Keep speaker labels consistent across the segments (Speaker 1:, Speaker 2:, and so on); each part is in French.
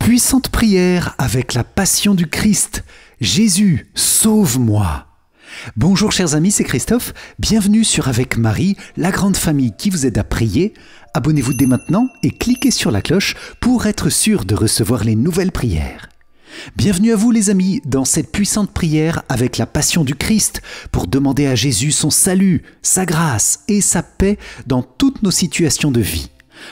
Speaker 1: Puissante prière avec la passion du Christ. Jésus, sauve-moi. Bonjour chers amis, c'est Christophe. Bienvenue sur Avec Marie, la grande famille qui vous aide à prier. Abonnez-vous dès maintenant et cliquez sur la cloche pour être sûr de recevoir les nouvelles prières. Bienvenue à vous les amis dans cette puissante prière avec la passion du Christ pour demander à Jésus son salut, sa grâce et sa paix dans toutes nos situations de vie.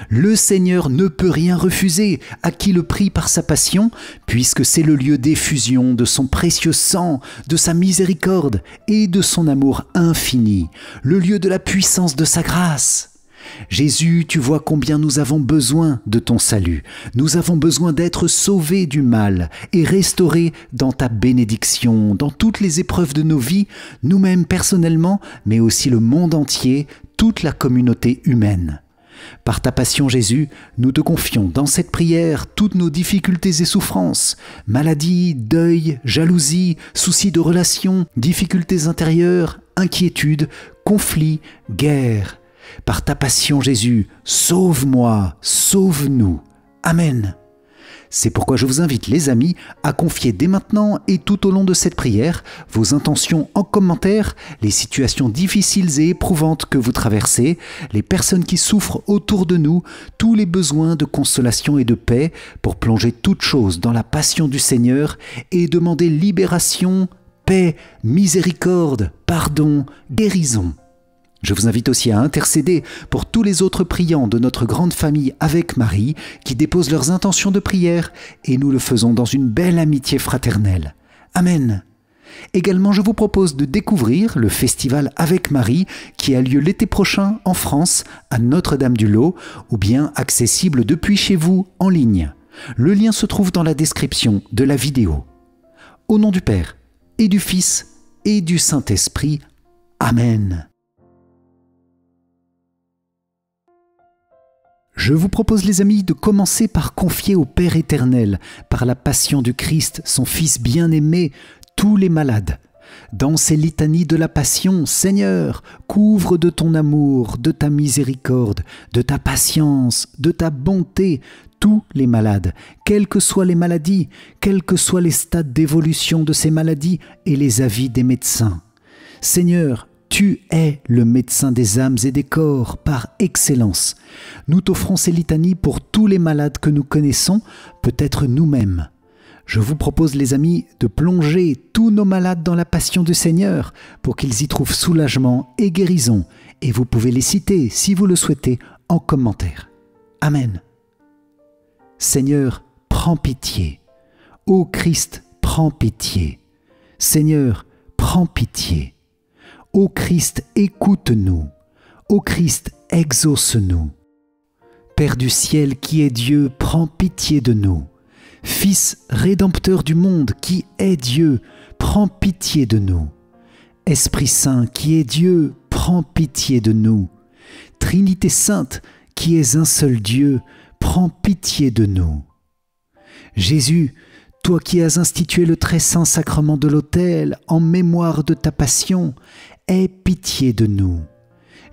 Speaker 1: Le Seigneur ne peut rien refuser à qui le prie par sa passion, puisque c'est le lieu d'effusion de son précieux sang, de sa miséricorde et de son amour infini, le lieu de la puissance de sa grâce. Jésus, tu vois combien nous avons besoin de ton salut. Nous avons besoin d'être sauvés du mal et restaurés dans ta bénédiction, dans toutes les épreuves de nos vies, nous-mêmes personnellement, mais aussi le monde entier, toute la communauté humaine. Par ta passion, Jésus, nous te confions dans cette prière toutes nos difficultés et souffrances, maladies, deuil, jalousie, soucis de relations, difficultés intérieures, inquiétudes, conflits, guerres. Par ta passion, Jésus, sauve-moi, sauve-nous. Amen. C'est pourquoi je vous invite, les amis, à confier dès maintenant et tout au long de cette prière vos intentions en commentaire, les situations difficiles et éprouvantes que vous traversez, les personnes qui souffrent autour de nous, tous les besoins de consolation et de paix, pour plonger toutes choses dans la passion du Seigneur et demander libération, paix, miséricorde, pardon, guérison. Je vous invite aussi à intercéder pour tous les autres priants de notre grande famille avec Marie qui déposent leurs intentions de prière et nous le faisons dans une belle amitié fraternelle. Amen. Également, je vous propose de découvrir le festival Avec Marie qui a lieu l'été prochain en France à Notre-Dame-du-Lot ou bien accessible depuis chez vous en ligne. Le lien se trouve dans la description de la vidéo. Au nom du Père et du Fils et du Saint-Esprit. Amen. Je vous propose les amis de commencer par confier au Père éternel, par la passion du Christ, son Fils bien-aimé, tous les malades. Dans ces litanies de la passion, Seigneur, couvre de ton amour, de ta miséricorde, de ta patience, de ta bonté, tous les malades, quelles que soient les maladies, quels que soient les stades d'évolution de ces maladies et les avis des médecins. Seigneur, tu es le médecin des âmes et des corps par excellence. Nous t'offrons ces litanies pour tous les malades que nous connaissons, peut-être nous-mêmes. Je vous propose les amis de plonger tous nos malades dans la passion du Seigneur pour qu'ils y trouvent soulagement et guérison. Et vous pouvez les citer, si vous le souhaitez, en commentaire. Amen. Seigneur, prends pitié. Ô Christ, prends pitié. Seigneur, prends pitié. Ô Christ, écoute-nous. Ô Christ, exauce-nous. Père du ciel qui est Dieu, prends pitié de nous. Fils rédempteur du monde qui est Dieu, prends pitié de nous. Esprit Saint qui est Dieu, prends pitié de nous. Trinité Sainte qui es un seul Dieu, prends pitié de nous. Jésus, toi qui as institué le très saint sacrement de l'autel en mémoire de ta passion, aie pitié de nous.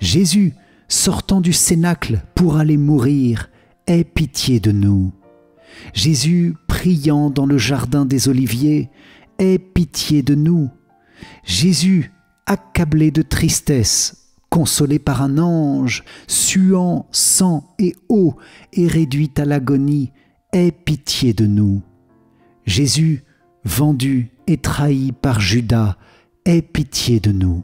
Speaker 1: Jésus, sortant du cénacle pour aller mourir, aie pitié de nous. Jésus, priant dans le jardin des Oliviers, aie pitié de nous. Jésus, accablé de tristesse, consolé par un ange, suant sang et eau et réduit à l'agonie, aie pitié de nous. Jésus, vendu et trahi par Judas, aie pitié de nous.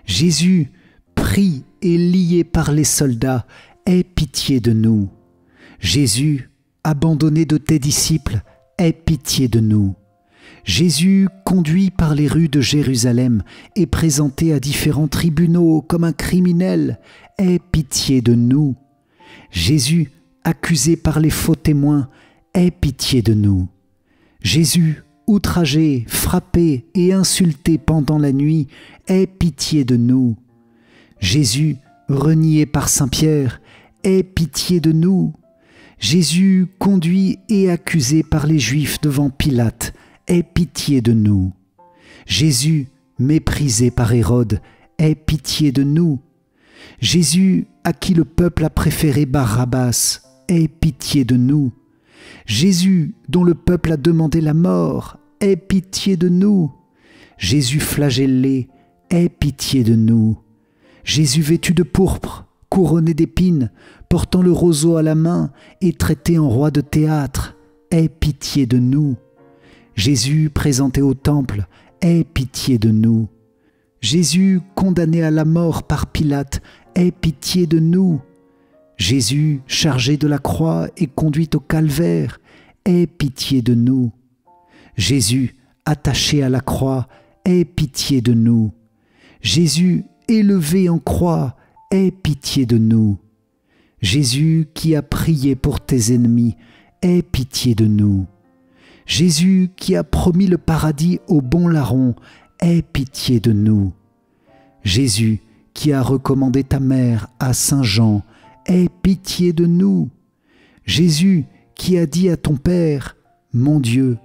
Speaker 1: Jésus, pris et lié par les soldats, aie pitié de nous. Jésus, abandonné de tes disciples, aie pitié de nous. Jésus, conduit par les rues de Jérusalem et présenté à différents tribunaux comme un criminel, aie pitié de nous. Jésus, accusé par les faux témoins, aie pitié de nous. Jésus, outragé, frappé et insulté pendant la nuit, aie pitié de nous. Jésus, renié par saint Pierre, aie pitié de nous. Jésus, conduit et accusé par les Juifs devant Pilate, aie pitié de nous. Jésus, méprisé par Hérode, aie pitié de nous. Jésus, à qui le peuple a préféré Barabbas, aie pitié de nous. Jésus, dont le peuple a demandé la mort, aie pitié de nous. Jésus flagellé, aie pitié de nous. Jésus vêtu de pourpre, couronné d'épines, portant le roseau à la main et traité en roi de théâtre, aie pitié de nous. Jésus présenté au temple, aie pitié de nous. Jésus condamné à la mort par Pilate, aie pitié de nous. Jésus chargé de la croix et conduit au calvaire, aie pitié de nous. Jésus attaché à la croix, aie pitié de nous. Jésus élevé en croix, aie pitié de nous. Jésus qui a prié pour tes ennemis, aie pitié de nous. Jésus qui a promis le paradis au bon larron, aie pitié de nous. Jésus qui a recommandé ta mère à Saint Jean, aie pitié de nous. Jésus qui a dit à ton Père, mon Dieu,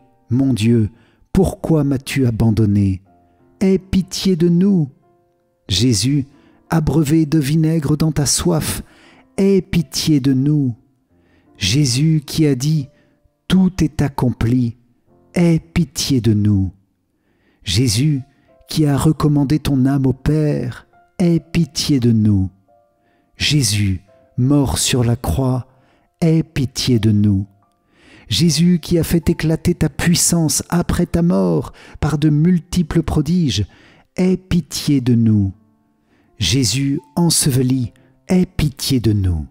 Speaker 1: pourquoi m'as-tu abandonné? Aie pitié de nous. Jésus, abreuvé de vinaigre dans ta soif, aie pitié de nous. Jésus qui a dit, tout est accompli, aie pitié de nous. Jésus qui a recommandé ton âme au Père, aie pitié de nous. Jésus, mort sur la croix, aie pitié de nous. Jésus qui a fait éclater ta puissance après ta mort par de multiples prodiges, aie pitié de nous. Jésus enseveli, aie pitié de nous.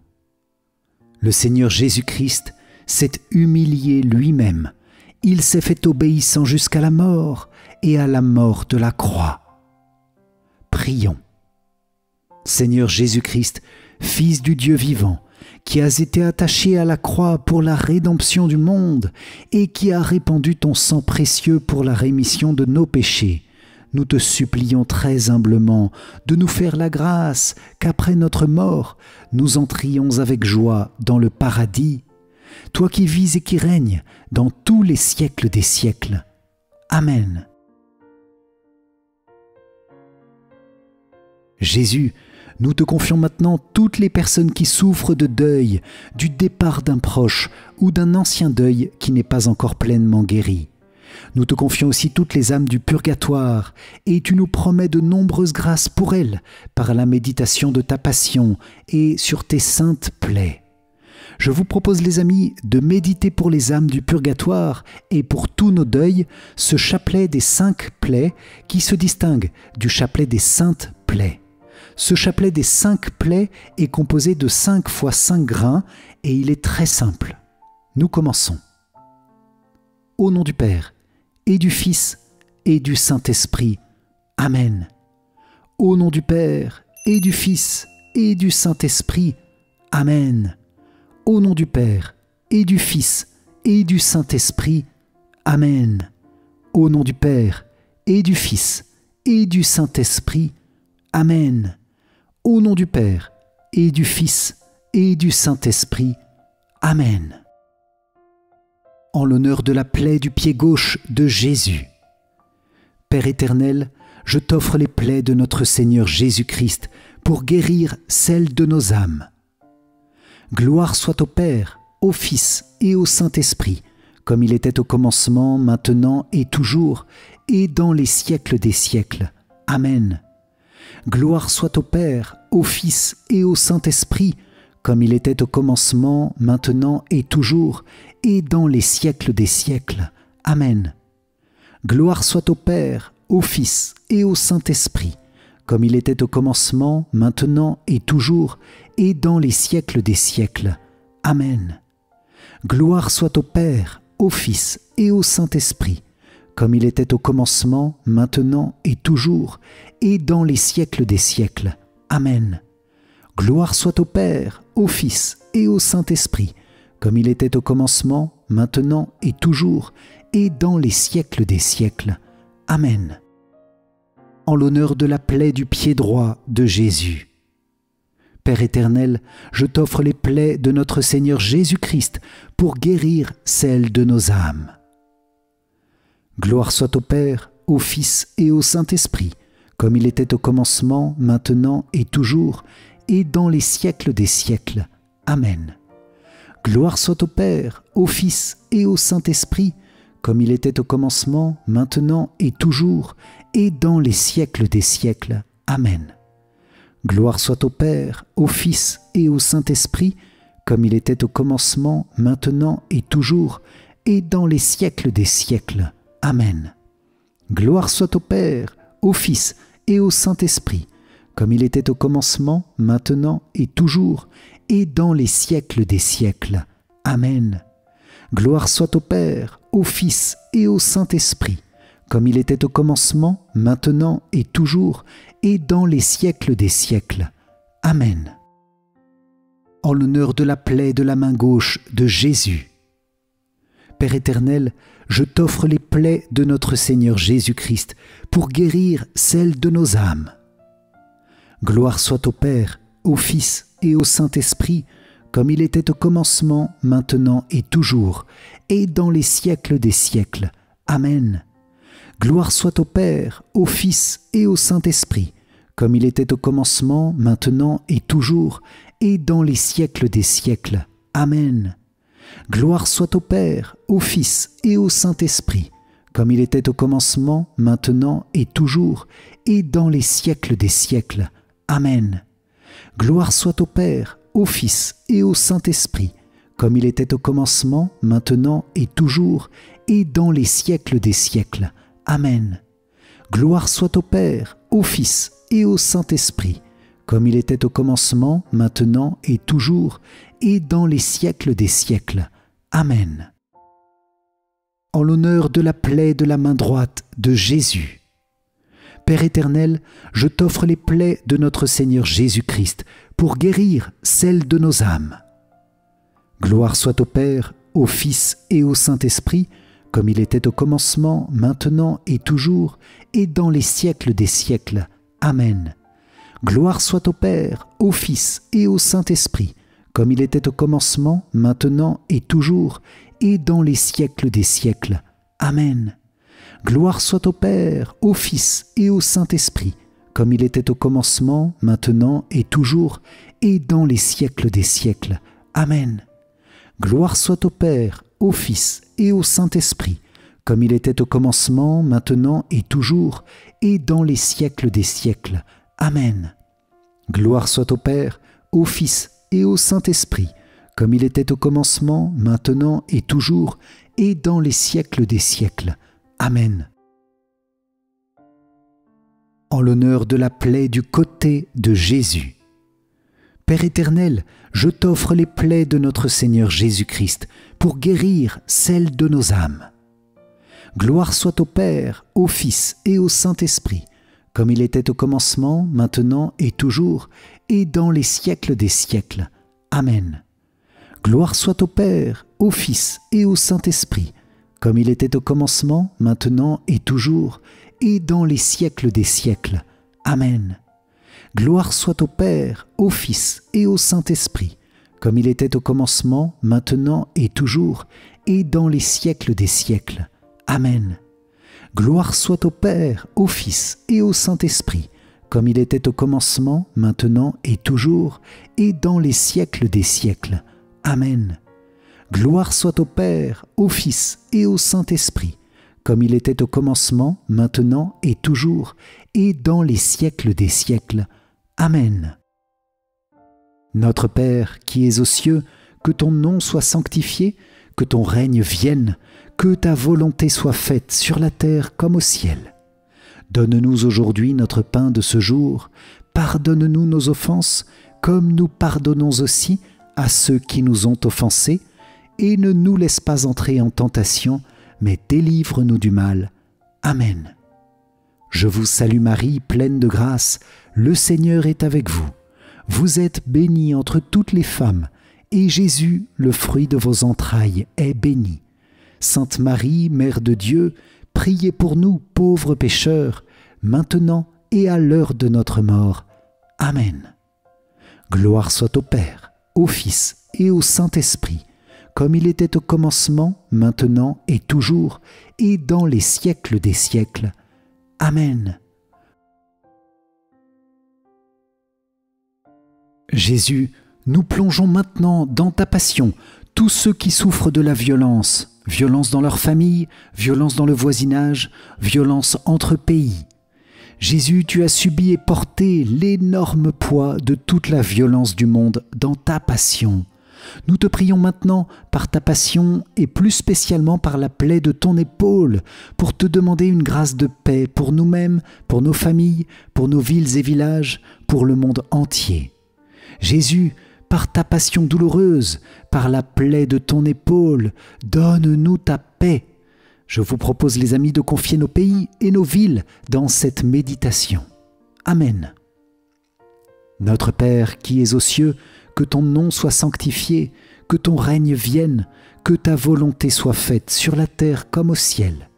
Speaker 1: Le Seigneur Jésus-Christ s'est humilié lui-même. Il s'est fait obéissant jusqu'à la mort et à la mort de la croix. Prions. Seigneur Jésus-Christ, Fils du Dieu vivant, qui as été attaché à la croix pour la rédemption du monde et qui as répandu ton sang précieux pour la rémission de nos péchés, nous te supplions très humblement de nous faire la grâce qu'après notre mort, nous entrions avec joie dans le paradis, toi qui vis et qui règnes dans tous les siècles des siècles. Amen. Jésus, nous te confions maintenant toutes les personnes qui souffrent de deuil, du départ d'un proche ou d'un ancien deuil qui n'est pas encore pleinement guéri. Nous te confions aussi toutes les âmes du purgatoire, et tu nous promets de nombreuses grâces pour elles, par la méditation de ta passion et sur tes saintes plaies. Je vous propose, les amis, de méditer pour les âmes du purgatoire et pour tous nos deuils ce chapelet des 5 plaies qui se distingue du chapelet des saintes plaies. Ce chapelet des 5 plaies est composé de 5 fois 5 grains et il est très simple. Nous commençons. Au nom du Père, et du Fils, et du Saint-Esprit. Amen. Au nom du Père, et du Fils, et du Saint-Esprit. Amen. Au nom du Père, et du Fils, et du Saint-Esprit. Amen. Au nom du Père, et du Fils, et du Saint-Esprit. Amen. Au nom du Père, et du Fils, et du Saint-Esprit. Amen. En l'honneur de la plaie du pied gauche de Jésus. Père éternel, je t'offre les plaies de notre Seigneur Jésus-Christ pour guérir celles de nos âmes. Gloire soit au Père, au Fils et au Saint-Esprit, comme il était au commencement, maintenant et toujours, et dans les siècles des siècles. Amen. Gloire soit au Père, au Fils et au Saint-Esprit, comme il était au commencement, maintenant et toujours, et dans les siècles des siècles. Amen. Gloire soit au Père, au Fils et au Saint-Esprit, comme il était au commencement, maintenant et toujours, et dans les siècles des siècles. Amen. Gloire soit au Père, au Fils et au Saint-Esprit, comme il était au commencement, maintenant et toujours, et dans les siècles des siècles. Amen. Gloire soit au Père, au Fils et au Saint-Esprit, comme il était au commencement, maintenant et toujours, et dans les siècles des siècles. Amen. En l'honneur de la plaie du pied droit de Jésus. Père éternel, je t'offre les plaies de notre Seigneur Jésus-Christ pour guérir celles de nos âmes. Gloire soit au Père, au Fils et au Saint-Esprit, comme il était au commencement, maintenant et toujours, et dans les siècles des siècles. Amen. Gloire soit au Père, au Fils et au Saint-Esprit, comme il était au commencement, maintenant et toujours, et dans les siècles des siècles. Amen. Gloire soit au Père, au Fils et au Saint-Esprit, comme il était au commencement, maintenant et toujours, et dans les siècles des siècles. Amen. Gloire soit au Père, au Fils et au Saint-Esprit, comme il était au commencement, maintenant et toujours, et dans les siècles des siècles. Amen. Gloire soit au Père, au Fils et au Saint-Esprit, comme il était au commencement, maintenant et toujours, et dans les siècles des siècles. Amen. En l'honneur de la plaie de la main gauche de Jésus. Père éternel, je t'offre les plaies de notre Seigneur Jésus-Christ pour guérir celles de nos âmes. Gloire soit au Père, au Fils et au Saint-Esprit, comme il était au commencement, maintenant et toujours, et dans les siècles des siècles. Amen. Gloire soit au Père, au Fils et au Saint-Esprit, comme il était au commencement, maintenant et toujours, et dans les siècles des siècles. Amen. Gloire soit au Père, au Fils et au Saint-Esprit, comme il était au commencement, maintenant et toujours, et dans les siècles des siècles. Amen. Gloire soit au Père, au Fils et au Saint-Esprit, comme il était au commencement, maintenant et toujours, et dans les siècles des siècles. Amen. Gloire soit au Père, au Fils et au Saint-Esprit, comme il était au commencement, maintenant et toujours, et dans les siècles des siècles. Amen. En l'honneur de la plaie de la main droite de Jésus. Père éternel, je t'offre les plaies de notre Seigneur Jésus-Christ pour guérir celles de nos âmes. Gloire soit au Père, au Fils et au Saint-Esprit, comme il était au commencement, maintenant et toujours, et dans les siècles des siècles. Amen. Gloire soit au Père, au Fils et au Saint-Esprit, comme il était au commencement, maintenant et toujours, et dans les siècles des siècles. Amen. Gloire soit au Père, au Fils et au Saint-Esprit, comme il était au commencement, maintenant et toujours, et dans les siècles des siècles. Amen. Gloire soit au Père, au Fils et au Saint-Esprit, comme il était au commencement, maintenant et toujours, et dans les siècles des siècles. Amen. Gloire soit au Père, au Fils et au Saint-Esprit, comme il était au commencement, maintenant et toujours, et dans les siècles des siècles. Amen. En l'honneur de la plaie du côté de Jésus. Père éternel, je t'offre les plaies de notre Seigneur Jésus-Christ pour guérir celles de nos âmes. Gloire soit au Père, au Fils et au Saint-Esprit, comme il était au commencement, maintenant et toujours, et dans les siècles des siècles. Amen. Gloire soit au Père, au Fils et au Saint-Esprit, comme il était au commencement, maintenant et toujours, et dans les siècles des siècles. Amen. Gloire soit au Père, au Fils et au Saint-Esprit, comme il était au commencement, maintenant et toujours, et dans les siècles des siècles. Amen. Gloire soit au Père, au Fils et au Saint-Esprit, comme il était au commencement, maintenant et toujours, et dans les siècles des siècles. Amen. Gloire soit au Père, au Fils et au Saint-Esprit, comme il était au commencement, maintenant et toujours, et dans les siècles des siècles. Amen. Notre Père qui es aux cieux, que ton nom soit sanctifié, que ton règne vienne, que ta volonté soit faite sur la terre comme au ciel. Donne-nous aujourd'hui notre pain de ce jour. Pardonne-nous nos offenses, comme nous pardonnons aussi à ceux qui nous ont offensés, et ne nous laisse pas entrer en tentation, mais délivre-nous du mal. Amen. Je vous salue Marie, pleine de grâce, le Seigneur est avec vous. Vous êtes bénie entre toutes les femmes, et Jésus, le fruit de vos entrailles, est béni. Sainte Marie, Mère de Dieu, priez pour nous, pauvres pécheurs, maintenant et à l'heure de notre mort. Amen. Gloire soit au Père, au Fils et au Saint-Esprit, comme il était au commencement, maintenant et toujours, et dans les siècles des siècles. Amen. Jésus, nous plongeons maintenant dans ta passion, tous ceux qui souffrent de la violence, violence dans leur famille, violence dans le voisinage, violence entre pays. Jésus, tu as subi et porté l'énorme poids de toute la violence du monde dans ta passion. Nous te prions maintenant par ta passion et plus spécialement par la plaie de ton épaule pour te demander une grâce de paix pour nous-mêmes, pour nos familles, pour nos villes et villages, pour le monde entier. Jésus, par ta passion douloureuse, par la plaie de ton épaule, donne-nous ta paix. Je vous propose, les amis, de confier nos pays et nos villes dans cette méditation. Amen. Notre Père qui es aux cieux, que ton nom soit sanctifié, que ton règne vienne, que ta volonté soit faite sur la terre comme au ciel.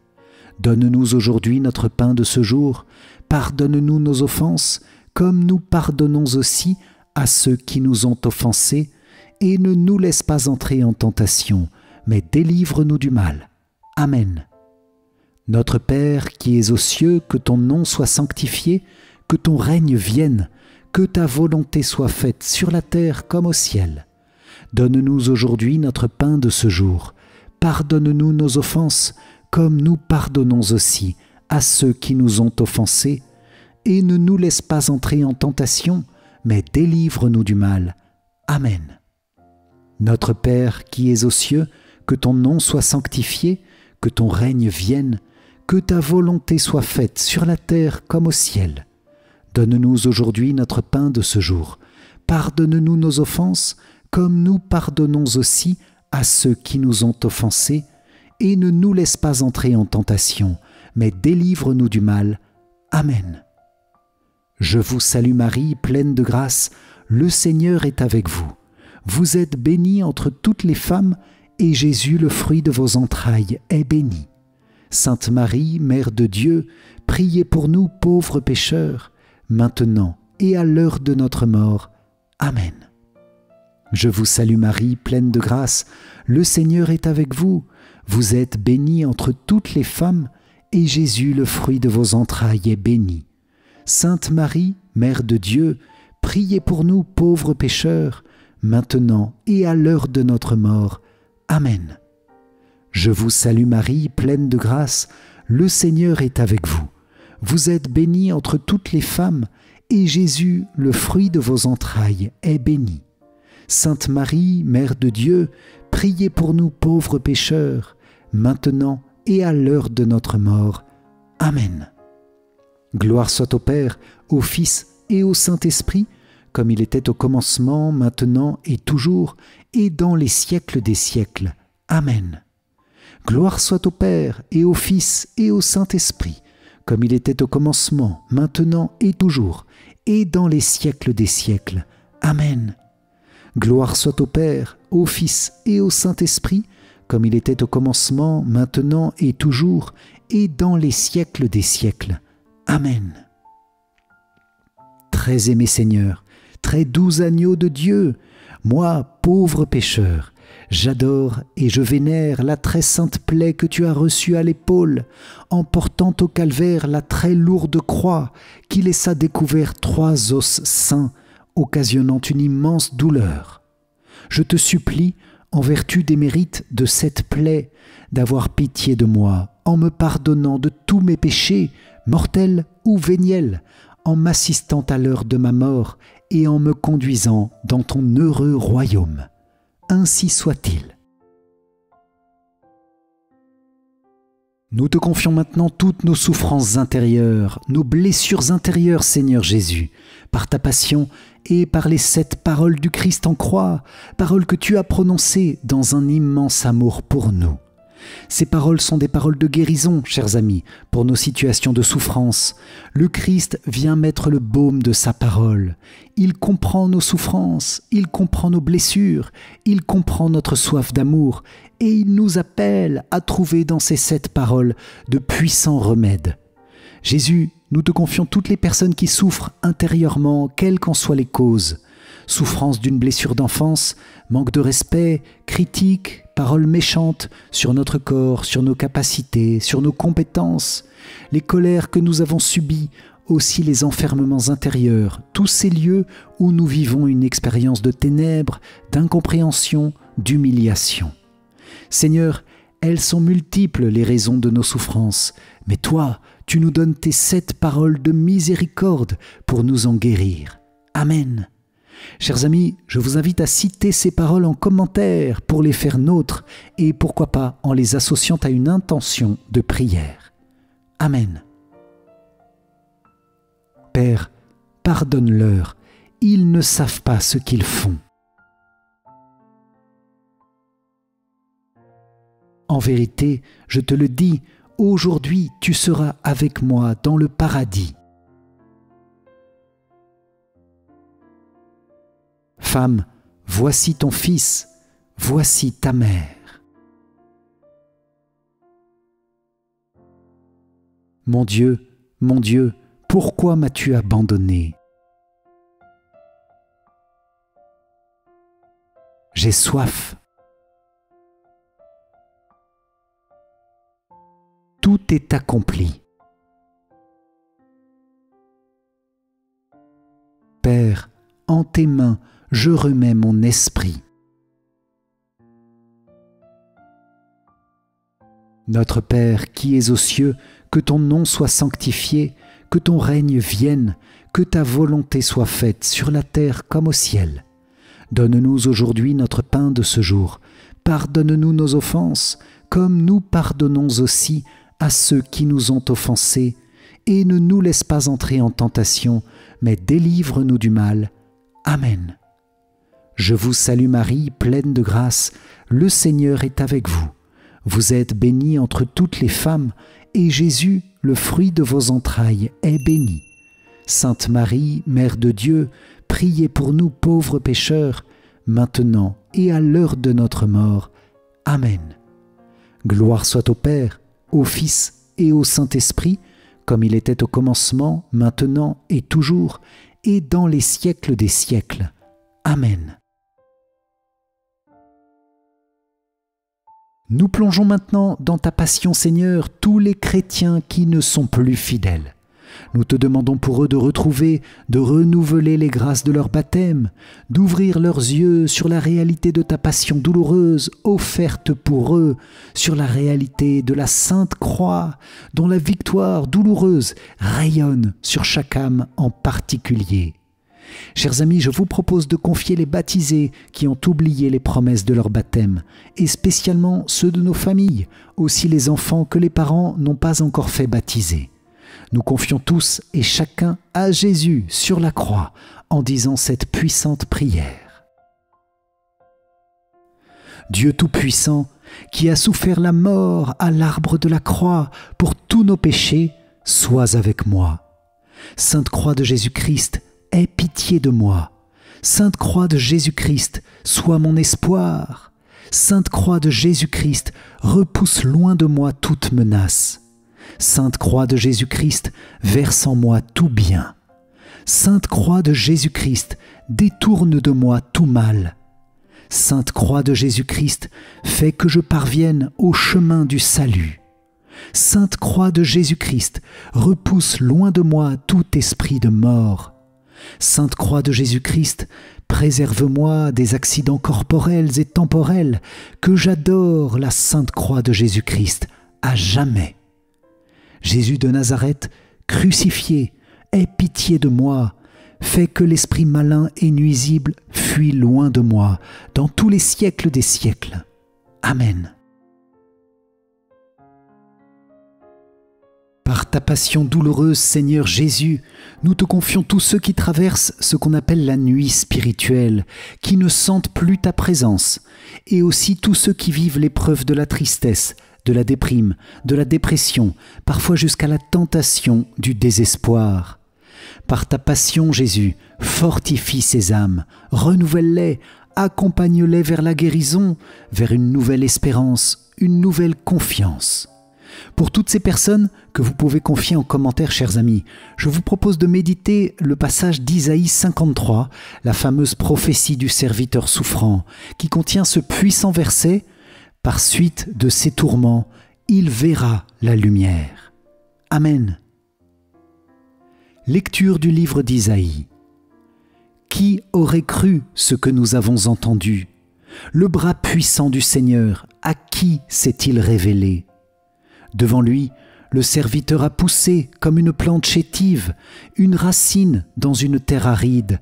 Speaker 1: Donne-nous aujourd'hui notre pain de ce jour. Pardonne-nous nos offenses, comme nous pardonnons aussi à ceux qui nous ont offensés, et ne nous laisse pas entrer en tentation, mais délivre-nous du mal. Amen. Notre Père qui es aux cieux, que ton nom soit sanctifié, que ton règne vienne, que ta volonté soit faite sur la terre comme au ciel. Donne-nous aujourd'hui notre pain de ce jour. Pardonne-nous nos offenses, comme nous pardonnons aussi à ceux qui nous ont offensés, et ne nous laisse pas entrer en tentation, mais délivre-nous du mal. Amen. Notre Père qui es aux cieux, que ton nom soit sanctifié, que ton règne vienne, que ta volonté soit faite sur la terre comme au ciel. Donne-nous aujourd'hui notre pain de ce jour. Pardonne-nous nos offenses, comme nous pardonnons aussi à ceux qui nous ont offensés, et ne nous laisse pas entrer en tentation, mais délivre-nous du mal. Amen. Je vous salue Marie, pleine de grâce, le Seigneur est avec vous. Vous êtes bénie entre toutes les femmes, et Jésus, le fruit de vos entrailles, est béni. Sainte Marie, Mère de Dieu, priez pour nous pauvres pécheurs, maintenant et à l'heure de notre mort. Amen. Je vous salue Marie, pleine de grâce, le Seigneur est avec vous. Vous êtes bénie entre toutes les femmes, et Jésus, le fruit de vos entrailles, est béni. Sainte Marie, Mère de Dieu, priez pour nous pauvres pécheurs, maintenant et à l'heure de notre mort. Amen. Je vous salue Marie, pleine de grâce, le Seigneur est avec vous. Vous êtes bénie entre toutes les femmes, et Jésus, le fruit de vos entrailles, est béni. Sainte Marie, Mère de Dieu, priez pour nous pauvres pécheurs, maintenant et à l'heure de notre mort. Amen. Gloire soit au Père, au Fils et au Saint-Esprit, comme il était au commencement, maintenant et toujours, et dans les siècles des siècles. Amen. Gloire soit au Père, et au Fils, et au Saint-Esprit, comme il était au commencement, maintenant et toujours, et dans les siècles des siècles. Amen. Gloire soit au Père, au Fils, et au Saint-Esprit, comme il était au commencement, maintenant et toujours, et dans les siècles des siècles. Amen. Très aimé Seigneur, très doux agneau de Dieu, moi, pauvre pécheur, j'adore et je vénère la très sainte plaie que tu as reçue à l'épaule, en portant au calvaire la très lourde croix qui laissa découvert 3 os saints, occasionnant une immense douleur. Je te supplie, en vertu des mérites de cette plaie, d'avoir pitié de moi, en me pardonnant de tous mes péchés, mortels ou véniels, en m'assistant à l'heure de ma mort et en me conduisant dans ton heureux royaume. Ainsi soit-il. Nous te confions maintenant toutes nos souffrances intérieures, nos blessures intérieures, Seigneur Jésus, par ta passion et par les 7 paroles du Christ en croix, paroles que tu as prononcées dans un immense amour pour nous. Ces paroles sont des paroles de guérison, chers amis, pour nos situations de souffrance. Le Christ vient mettre le baume de sa parole. Il comprend nos souffrances, il comprend nos blessures, il comprend notre soif d'amour, et il nous appelle à trouver dans ces 7 paroles de puissants remèdes. Jésus, nous te confions toutes les personnes qui souffrent intérieurement, quelles qu'en soient les causes. Souffrance d'une blessure d'enfance, manque de respect, critique, paroles méchantes sur notre corps, sur nos capacités, sur nos compétences, les colères que nous avons subies, aussi les enfermements intérieurs, tous ces lieux où nous vivons une expérience de ténèbres, d'incompréhension, d'humiliation. Seigneur, elles sont multiples les raisons de nos souffrances, mais toi, tu nous donnes tes 7 paroles de miséricorde pour nous en guérir. Amen. Chers amis, je vous invite à citer ces paroles en commentaire pour les faire nôtres et pourquoi pas en les associant à une intention de prière. Amen. Père, pardonne-leur, ils ne savent pas ce qu'ils font. En vérité, je te le dis, aujourd'hui tu seras avec moi dans le paradis. Femme, voici ton fils, voici ta mère. Mon Dieu, pourquoi m'as-tu abandonné? J'ai soif. Tout est accompli. Père, en tes mains, je remets mon esprit. Notre Père qui es aux cieux, que ton nom soit sanctifié, que ton règne vienne, que ta volonté soit faite sur la terre comme au ciel. Donne-nous aujourd'hui notre pain de ce jour. Pardonne-nous nos offenses, comme nous pardonnons aussi à ceux qui nous ont offensés, et ne nous laisse pas entrer en tentation, mais délivre-nous du mal. Amen. Je vous salue Marie, pleine de grâce, le Seigneur est avec vous. Vous êtes bénie entre toutes les femmes, et Jésus, le fruit de vos entrailles, est béni. Sainte Marie, Mère de Dieu, priez pour nous pauvres pécheurs, maintenant et à l'heure de notre mort. Amen. Gloire soit au Père, au Fils et au Saint-Esprit, comme il était au commencement, maintenant et toujours, et dans les siècles des siècles. Amen. Nous plongeons maintenant dans ta passion, Seigneur, tous les chrétiens qui ne sont plus fidèles. Nous te demandons pour eux de retrouver, de renouveler les grâces de leur baptême, d'ouvrir leurs yeux sur la réalité de ta passion douloureuse offerte pour eux, sur la réalité de la Sainte Croix, dont la victoire douloureuse rayonne sur chaque âme en particulier. Chers amis, je vous propose de confier les baptisés qui ont oublié les promesses de leur baptême, et spécialement ceux de nos familles, aussi les enfants que les parents n'ont pas encore fait baptiser. Nous confions tous et chacun à Jésus sur la croix en disant cette puissante prière. Dieu Tout-Puissant, qui a souffert la mort à l'arbre de la croix pour tous nos péchés, sois avec moi. Sainte Croix de Jésus-Christ, aie pitié de moi. Sainte Croix de Jésus-Christ, sois mon espoir. Sainte Croix de Jésus-Christ, repousse loin de moi toute menace. Sainte Croix de Jésus-Christ, verse en moi tout bien. Sainte Croix de Jésus-Christ, détourne de moi tout mal. Sainte Croix de Jésus-Christ, fais que je parvienne au chemin du salut. Sainte Croix de Jésus-Christ, repousse loin de moi tout esprit de mort. Sainte Croix de Jésus-Christ, préserve-moi des accidents corporels et temporels, que j'adore la Sainte Croix de Jésus-Christ à jamais. Jésus de Nazareth, crucifié, aie pitié de moi, fais que l'esprit malin et nuisible fuit loin de moi, dans tous les siècles des siècles. Amen. Par ta passion douloureuse, Seigneur Jésus, nous te confions tous ceux qui traversent ce qu'on appelle la nuit spirituelle, qui ne sentent plus ta présence, et aussi tous ceux qui vivent l'épreuve de la tristesse, de la déprime, de la dépression, parfois jusqu'à la tentation du désespoir. Par ta passion, Jésus, fortifie ces âmes, renouvelle-les, accompagne-les vers la guérison, vers une nouvelle espérance, une nouvelle confiance. Pour toutes ces personnes que vous pouvez confier en commentaire, chers amis, je vous propose de méditer le passage d'Isaïe 53, la fameuse prophétie du serviteur souffrant, qui contient ce puissant verset « Par suite de ses tourments, il verra la lumière. » Amen. Lecture du livre d'Isaïe. Qui aurait cru ce que nous avons entendu? Le bras puissant du Seigneur, à qui s'est-il révélé? Devant lui, le serviteur a poussé comme une plante chétive, une racine dans une terre aride.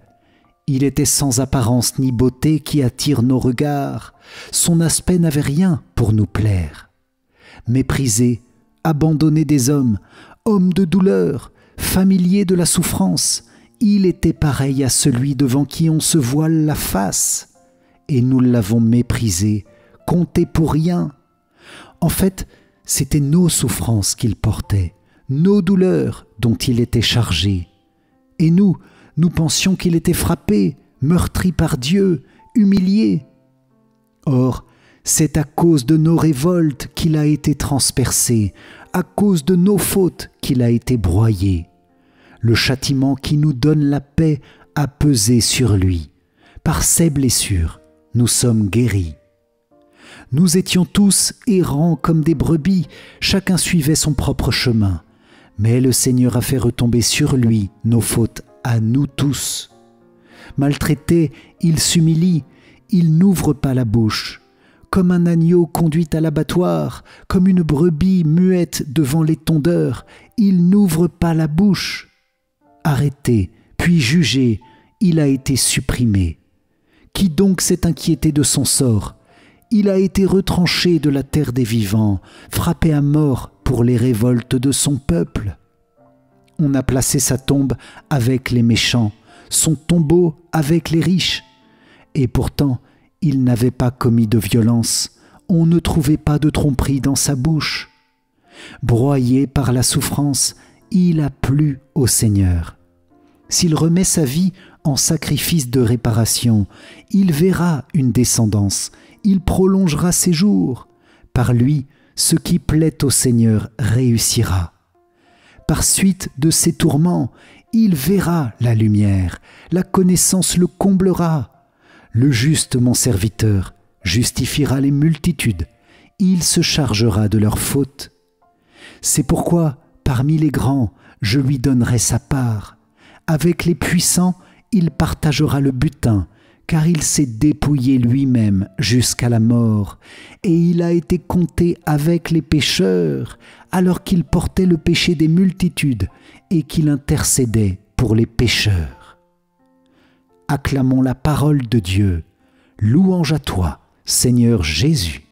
Speaker 1: Il était sans apparence ni beauté qui attire nos regards. Son aspect n'avait rien pour nous plaire. Méprisé, abandonné des hommes, homme de douleur, familier de la souffrance, il était pareil à celui devant qui on se voile la face. Et nous l'avons méprisé, compté pour rien. En fait, c'était nos souffrances qu'il portait, nos douleurs dont il était chargé. Et nous pensions qu'il était frappé, meurtri par Dieu, humilié. Or, c'est à cause de nos révoltes qu'il a été transpercé, à cause de nos fautes qu'il a été broyé. Le châtiment qui nous donne la paix a pesé sur lui. Par ses blessures, nous sommes guéris. Nous étions tous errants comme des brebis, chacun suivait son propre chemin. Mais le Seigneur a fait retomber sur lui nos fautes à nous tous. Maltraité, il s'humilie, il n'ouvre pas la bouche. Comme un agneau conduit à l'abattoir, comme une brebis muette devant les tondeurs, il n'ouvre pas la bouche. Arrêté, puis jugé, il a été supprimé. Qui donc s'est inquiété de son sort? Il a été retranché de la terre des vivants, frappé à mort pour les révoltes de son peuple. On a placé sa tombe avec les méchants, son tombeau avec les riches. Et pourtant, il n'avait pas commis de violence, on ne trouvait pas de tromperie dans sa bouche. Broyé par la souffrance, il a plu au Seigneur. S'il remet sa vie en sacrifice de réparation, il verra une descendance, il prolongera ses jours. Par lui, ce qui plaît au Seigneur réussira. Par suite de ses tourments, il verra la lumière, la connaissance le comblera. Le juste, mon serviteur, justifiera les multitudes, il se chargera de leurs fautes. C'est pourquoi, parmi les grands, je lui donnerai sa part. Avec les puissants, il partagera le butin, car il s'est dépouillé lui-même jusqu'à la mort, et il a été compté avec les pécheurs, alors qu'il portait le péché des multitudes et qu'il intercédait pour les pécheurs. Acclamons la parole de Dieu. Louange à toi, Seigneur Jésus.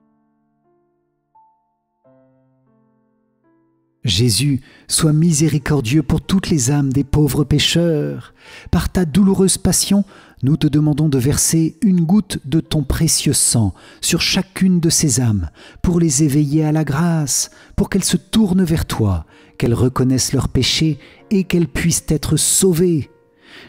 Speaker 1: Jésus, sois miséricordieux pour toutes les âmes des pauvres pécheurs. Par ta douloureuse passion, nous te demandons de verser une goutte de ton précieux sang sur chacune de ces âmes, pour les éveiller à la grâce, pour qu'elles se tournent vers toi, qu'elles reconnaissent leurs péchés et qu'elles puissent être sauvées.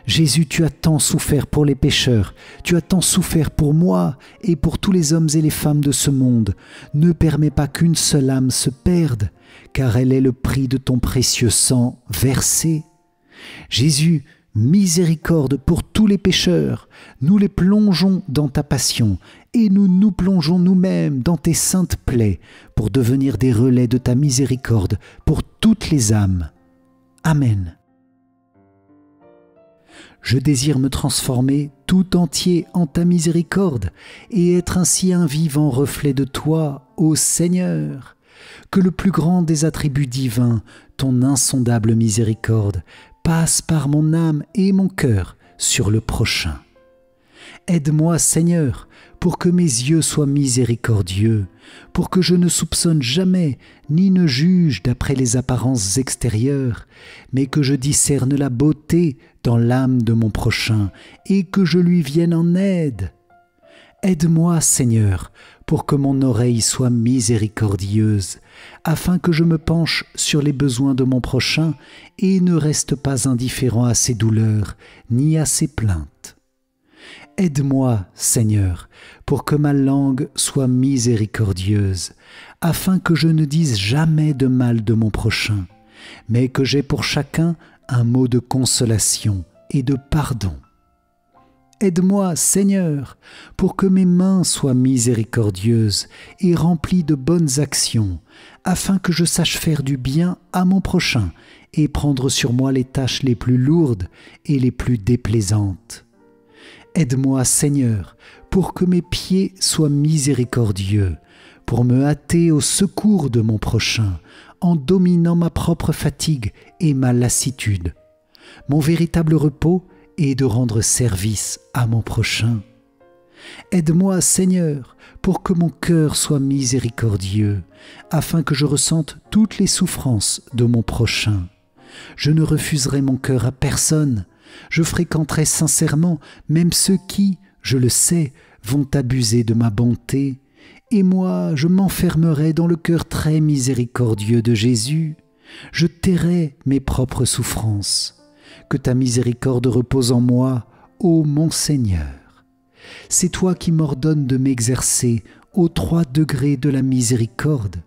Speaker 1: Jésus, tu as tant souffert pour les pécheurs, tu as tant souffert pour moi et pour tous les hommes et les femmes de ce monde. Ne permets pas qu'une seule âme se perde, car elle est le prix de ton précieux sang versé. Jésus, miséricorde pour tous les pécheurs, nous les plongeons dans ta passion et nous nous plongeons nous-mêmes dans tes saintes plaies pour devenir des relais de ta miséricorde pour toutes les âmes. Amen. Je désire me transformer tout entier en ta miséricorde et être ainsi un vivant reflet de toi, ô Seigneur. Que le plus grand des attributs divins, ton insondable miséricorde, passe par mon âme et mon cœur sur le prochain. Aide-moi, Seigneur, pour que mes yeux soient miséricordieux, pour que je ne soupçonne jamais ni ne juge d'après les apparences extérieures, mais que je discerne la beauté dans l'âme de mon prochain et que je lui vienne en aide. Aide-moi, Seigneur, pour que mon oreille soit miséricordieuse, afin que je me penche sur les besoins de mon prochain et ne reste pas indifférent à ses douleurs ni à ses plaintes. Aide-moi, Seigneur, pour que ma langue soit miséricordieuse, afin que je ne dise jamais de mal de mon prochain, mais que j'aie pour chacun un mot de consolation et de pardon. Aide-moi, Seigneur, pour que mes mains soient miséricordieuses et remplies de bonnes actions, afin que je sache faire du bien à mon prochain et prendre sur moi les tâches les plus lourdes et les plus déplaisantes. Aide-moi, Seigneur, pour que mes pieds soient miséricordieux, pour me hâter au secours de mon prochain, en dominant ma propre fatigue et ma lassitude. Mon véritable repos est de rendre service à mon prochain. Aide-moi, Seigneur, pour que mon cœur soit miséricordieux, afin que je ressente toutes les souffrances de mon prochain. Je ne refuserai mon cœur à personne. Je fréquenterai sincèrement même ceux qui, je le sais, vont abuser de ma bonté. Et moi, je m'enfermerai dans le cœur très miséricordieux de Jésus. Je tairai mes propres souffrances. Que ta miséricorde repose en moi, ô mon Seigneur. C'est toi qui m'ordonnes de m'exercer aux 3 degrés de la miséricorde.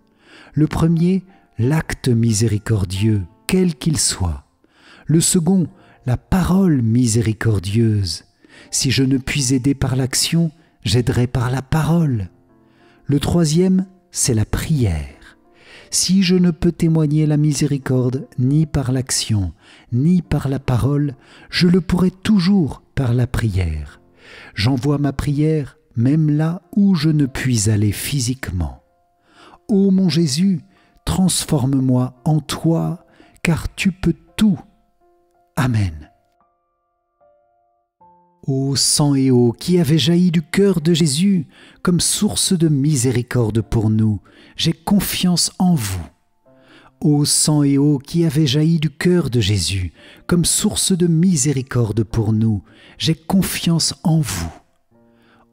Speaker 1: Le premier, l'acte miséricordieux, quel qu'il soit. Le second, la parole miséricordieuse. Si je ne puis aider par l'action, j'aiderai par la parole. Le troisième, c'est la prière. Si je ne peux témoigner la miséricorde ni par l'action, ni par la parole, je le pourrai toujours par la prière. J'envoie ma prière même là où je ne puis aller physiquement. Ô mon Jésus, transforme-moi en toi, car tu peux tout. Amen. Ô sang et eau qui avait jailli du cœur de Jésus comme source de miséricorde pour nous, j'ai confiance en vous. Ô sang et eau qui avait jailli du cœur de Jésus comme source de miséricorde pour nous, j'ai confiance en vous.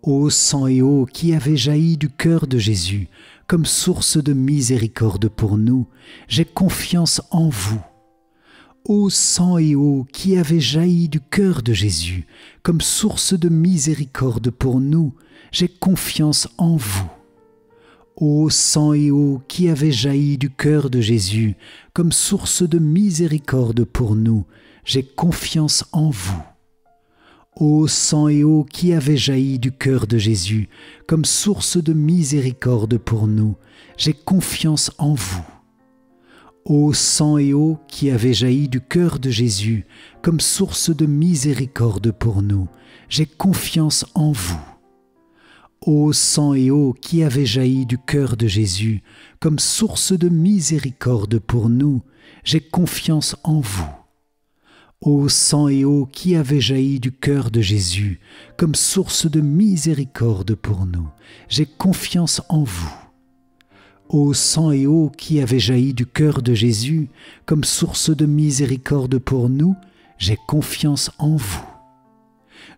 Speaker 1: Ô sang et eau qui avait jailli du cœur de Jésus comme source de miséricorde pour nous, j'ai confiance en vous. Ô sang et eau qui avait jailli du cœur de Jésus comme source de miséricorde pour nous, j'ai confiance en vous. Ô sang et eau qui avait jailli du cœur de Jésus comme source de miséricorde pour nous, j'ai confiance en vous. Ô sang et eau qui avait jailli du cœur de Jésus comme source de miséricorde pour nous, j'ai confiance en vous. Ô sang et eau qui avait jailli du cœur de Jésus comme source de miséricorde pour nous, j'ai confiance en vous. Ô sang et eau qui avait jailli du cœur de Jésus comme source de miséricorde pour nous, j'ai confiance en vous. Ô sang et eau qui avait jailli du cœur de Jésus comme source de miséricorde pour nous, j'ai confiance en vous. Ô sang et eau qui avait jailli du cœur de Jésus comme source de miséricorde pour nous, j'ai confiance en vous.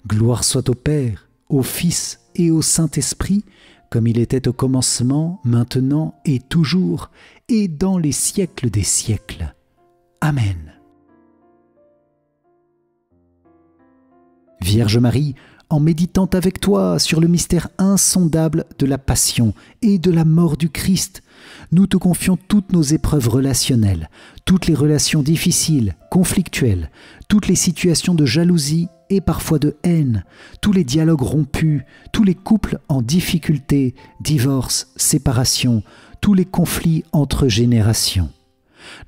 Speaker 1: Gloire soit au Père, au Fils et au Saint-Esprit, comme il était au commencement, maintenant et toujours, et dans les siècles des siècles. Amen. Vierge Marie, en méditant avec toi sur le mystère insondable de la passion et de la mort du Christ, nous te confions toutes nos épreuves relationnelles, toutes les relations difficiles, conflictuelles, toutes les situations de jalousie et parfois de haine, tous les dialogues rompus, tous les couples en difficulté, divorce, séparation, tous les conflits entre générations.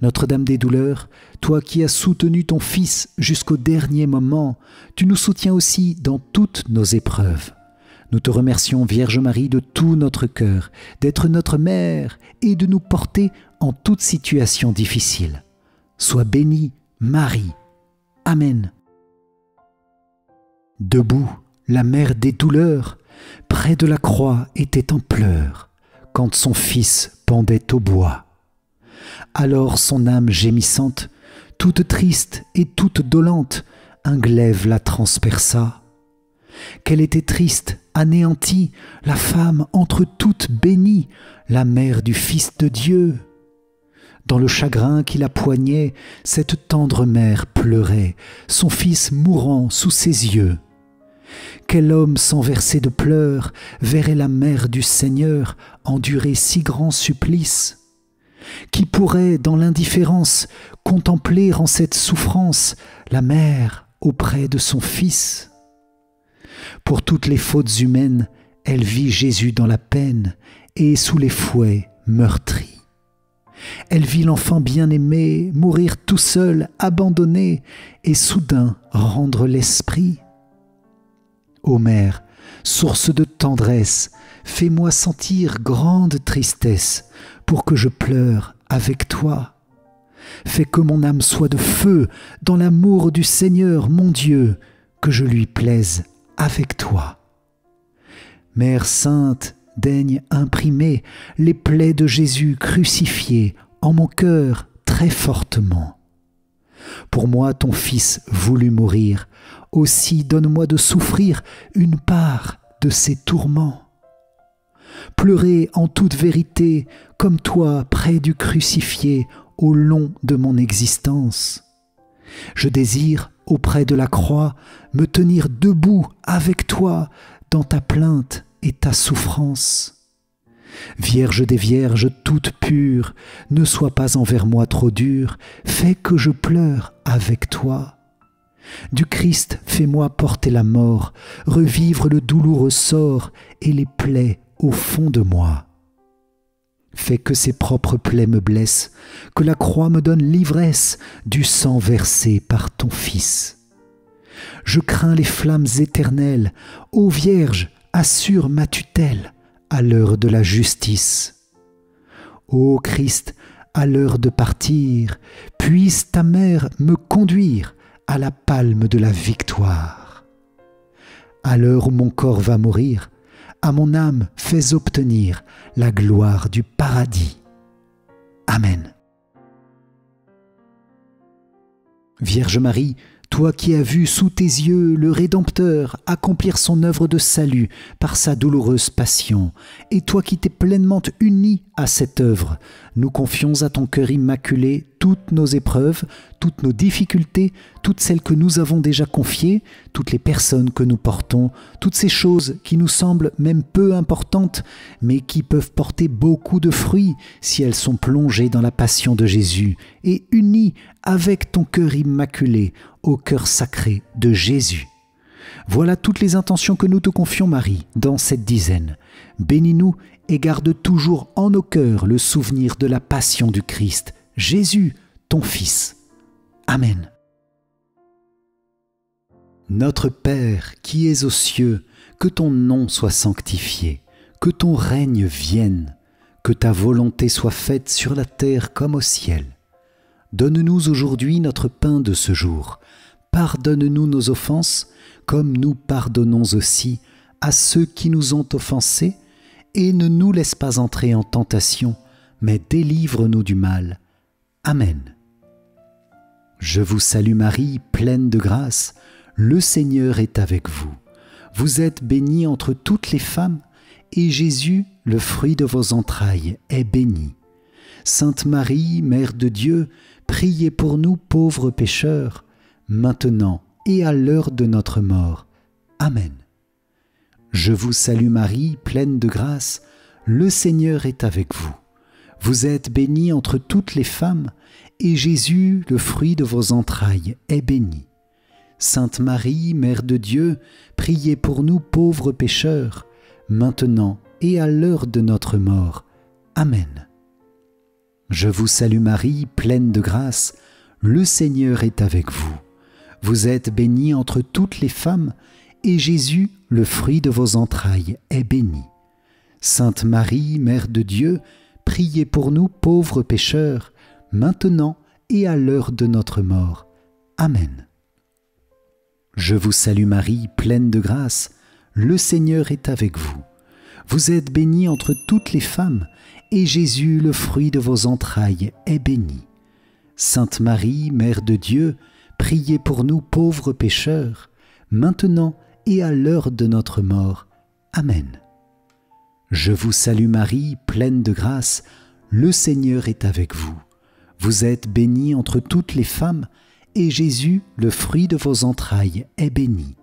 Speaker 1: Notre-Dame des douleurs, toi qui as soutenu ton Fils jusqu'au dernier moment, tu nous soutiens aussi dans toutes nos épreuves. Nous te remercions, Vierge Marie, de tout notre cœur, d'être notre mère et de nous porter en toute situation difficile. Sois bénie, Marie. Amen. Debout, la mère des douleurs, près de la croix, était en pleurs, quand son Fils pendait au bois. Alors son âme gémissante, toute triste et toute dolente, un glaive la transperça. Qu'elle était triste, anéantie, la femme entre toutes bénie, la mère du Fils de Dieu. Dans le chagrin qui la poignait, cette tendre mère pleurait, son Fils mourant sous ses yeux. Quel homme sans verser de pleurs verrait la mère du Seigneur endurer si grand supplice? Qui pourrait, dans l'indifférence, contempler en cette souffrance la mère auprès de son Fils? Pour toutes les fautes humaines, elle vit Jésus dans la peine et sous les fouets meurtri. Elle vit l'enfant bien-aimé mourir tout seul, abandonné, et soudain rendre l'esprit. Ô Mère, source de tendresse, fais-moi sentir grande tristesse pour que je pleure avec toi. Fais que mon âme soit de feu dans l'amour du Seigneur mon Dieu, que je lui plaise avec toi. Mère sainte, daigne imprimer les plaies de Jésus crucifié en mon cœur très fortement. Pour moi ton Fils voulut mourir, aussi donne-moi de souffrir une part de ses tourments. Pleurer en toute vérité, comme toi près du crucifié, au long de mon existence. Je désire, auprès de la croix, me tenir debout avec toi dans ta plainte et ta souffrance. Vierge des Vierges toute pure, ne sois pas envers moi trop dure, fais que je pleure avec toi. Du Christ, fais-moi porter la mort, revivre le douloureux sort et les plaies au fond de moi. Fais que ses propres plaies me blessent, que la croix me donne l'ivresse du sang versé par ton Fils. Je crains les flammes éternelles, ô Vierge, assure ma tutelle à l'heure de la justice. Ô Christ, à l'heure de partir, puisse ta mère me conduire à la palme de la victoire. À l'heure où mon corps va mourir, à mon âme fais obtenir la gloire du paradis. Amen. Vierge Marie, toi qui as vu sous tes yeux le Rédempteur accomplir son œuvre de salut par sa douloureuse passion, et toi qui t'es pleinement unie à cette œuvre, nous confions à ton cœur immaculé toutes nos épreuves, toutes nos difficultés, toutes celles que nous avons déjà confiées, toutes les personnes que nous portons, toutes ces choses qui nous semblent même peu importantes, mais qui peuvent porter beaucoup de fruits si elles sont plongées dans la passion de Jésus et unies avec ton cœur immaculé au cœur sacré de Jésus. Voilà toutes les intentions que nous te confions, Marie, dans cette dizaine. Bénis-nous et garde toujours en nos cœurs le souvenir de la passion du Christ, Jésus, ton Fils. Amen. Notre Père qui es aux cieux, que ton nom soit sanctifié, que ton règne vienne, que ta volonté soit faite sur la terre comme au ciel. Donne-nous aujourd'hui notre pain de ce jour. Pardonne-nous nos offenses, comme nous pardonnons aussi à ceux qui nous ont offensés, et ne nous laisse pas entrer en tentation, mais délivre-nous du mal. Amen. Je vous salue Marie, pleine de grâce, le Seigneur est avec vous. Vous êtes bénie entre toutes les femmes, et Jésus, le fruit de vos entrailles, est béni. Sainte Marie, Mère de Dieu, priez pour nous pauvres pécheurs, maintenant et à l'heure de notre mort. Amen. Je vous salue Marie, pleine de grâce, le Seigneur est avec vous. Vous êtes bénie entre toutes les femmes, et Jésus, le fruit de vos entrailles, est béni. Sainte Marie, Mère de Dieu, priez pour nous pauvres pécheurs, maintenant et à l'heure de notre mort. Amen. Je vous salue Marie, pleine de grâce, le Seigneur est avec vous. Vous êtes bénie entre toutes les femmes, et Jésus, le fruit de vos entrailles, est béni. Sainte Marie, Mère de Dieu, priez pour nous pauvres pécheurs, maintenant et à l'heure de notre mort. Amen. Je vous salue Marie, pleine de grâce, le Seigneur est avec vous. Vous êtes bénie entre toutes les femmes, et Jésus, le fruit de vos entrailles, est béni. Sainte Marie, Mère de Dieu, priez pour nous pauvres pécheurs, maintenant et à l'heure de notre mort. Amen. Je vous salue Marie, pleine de grâce, le Seigneur est avec vous. Vous êtes bénie entre toutes les femmes, et Jésus, le fruit de vos entrailles, est béni.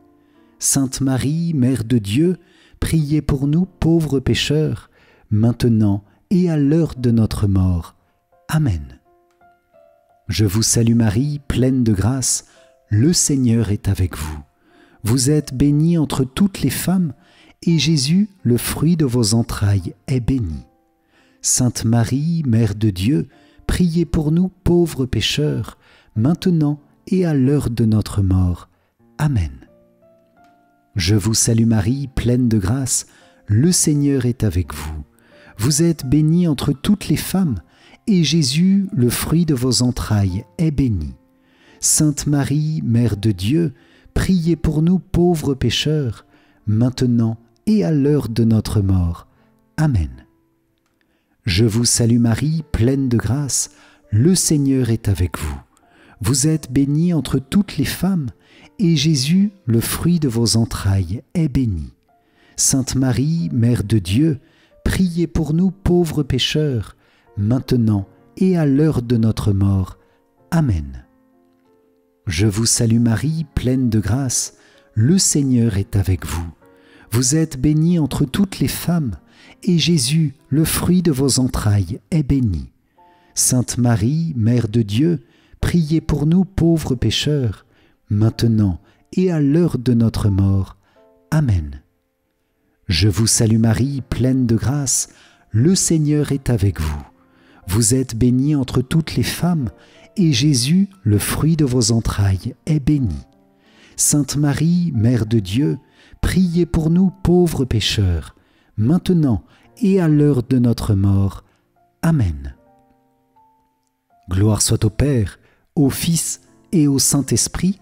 Speaker 1: Sainte Marie, Mère de Dieu, priez pour nous pauvres pécheurs, maintenant et à l'heure de notre mort. Amen. Je vous salue Marie, pleine de grâce, le Seigneur est avec vous. Vous êtes bénie entre toutes les femmes, et Jésus, le fruit de vos entrailles, est béni. Sainte Marie, Mère de Dieu, priez pour nous pauvres pécheurs, maintenant et à l'heure de notre mort. Amen. Je vous salue Marie, pleine de grâce, le Seigneur est avec vous. Vous êtes bénie entre toutes les femmes, et Jésus, le fruit de vos entrailles, est béni. Sainte Marie, Mère de Dieu, priez pour nous pauvres pécheurs, maintenant et à l'heure de notre mort. Amen. Je vous salue Marie, pleine de grâce, le Seigneur est avec vous. Vous êtes bénie entre toutes les femmes, et Jésus, le fruit de vos entrailles, est béni. Sainte Marie, Mère de Dieu, priez pour nous pauvres pécheurs, maintenant et à l'heure de notre mort. Amen. Je vous salue Marie, pleine de grâce, le Seigneur est avec vous. Vous êtes bénie entre toutes les femmes, et Jésus, le fruit de vos entrailles, est béni. Sainte Marie, Mère de Dieu, priez pour nous pauvres pécheurs, maintenant et à l'heure de notre mort. Amen. Je vous salue Marie, pleine de grâce, le Seigneur est avec vous. Vous êtes bénie entre toutes les femmes, et Jésus, le fruit de vos entrailles, est béni. Sainte Marie, Mère de Dieu, priez pour nous pauvres pécheurs, maintenant et à l'heure de notre mort. Amen. Gloire soit au Père, au Fils et au Saint-Esprit,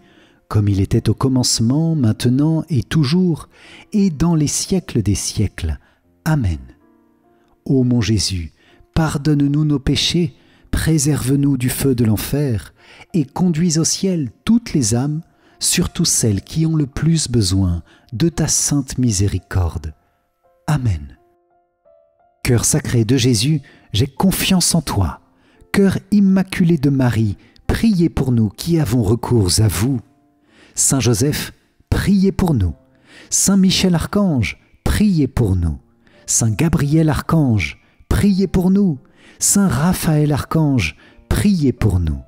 Speaker 1: comme il était au commencement, maintenant et toujours, et dans les siècles des siècles. Amen. Ô mon Jésus, pardonne-nous nos péchés, préserve-nous du feu de l'enfer, et conduis au ciel toutes les âmes, surtout celles qui ont le plus besoin de ta sainte miséricorde. Amen. Cœur sacré de Jésus, j'ai confiance en toi. Cœur immaculé de Marie, priez pour nous qui avons recours à vous. Saint Joseph, priez pour nous. Saint Michel Archange, priez pour nous. Saint Gabriel Archange, priez pour nous. Saint Raphaël Archange, priez pour nous.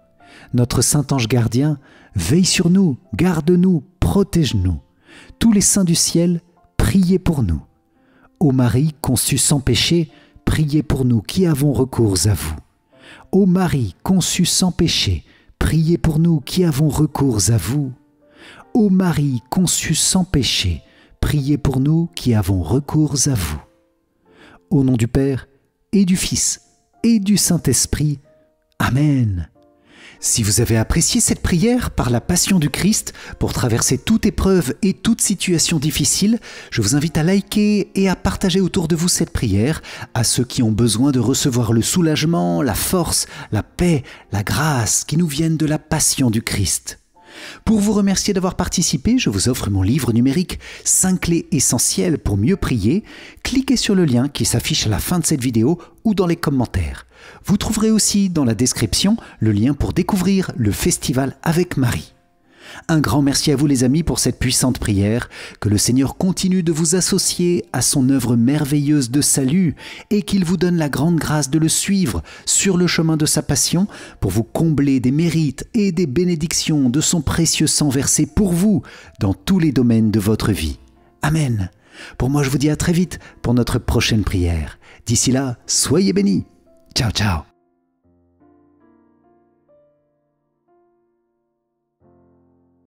Speaker 1: Notre Saint Ange gardien, veille sur nous, garde-nous, protège-nous. Tous les saints du ciel, priez pour nous. Ô Marie, conçue sans péché, priez pour nous qui avons recours à vous. Ô Marie, conçue sans péché, priez pour nous qui avons recours à vous. Ô Marie, conçue sans péché, priez pour nous qui avons recours à vous. Au nom du Père, et du Fils, et du Saint-Esprit. Amen. Si vous avez apprécié cette prière par la passion du Christ pour traverser toute épreuve et toute situation difficile, je vous invite à liker et à partager autour de vous cette prière à ceux qui ont besoin de recevoir le soulagement, la force, la paix, la grâce qui nous viennent de la passion du Christ. Pour vous remercier d'avoir participé, je vous offre mon livre numérique 5 clés essentielles pour mieux prier. Cliquez sur le lien qui s'affiche à la fin de cette vidéo ou dans les commentaires. Vous trouverez aussi dans la description le lien pour découvrir le festival avec Marie. Un grand merci à vous les amis pour cette puissante prière, que le Seigneur continue de vous associer à son œuvre merveilleuse de salut et qu'il vous donne la grande grâce de le suivre sur le chemin de sa passion pour vous combler des mérites et des bénédictions de son précieux sang versé pour vous dans tous les domaines de votre vie. Amen. Pour moi je vous dis à très vite pour notre prochaine prière. D'ici là, soyez bénis. Ciao ciao.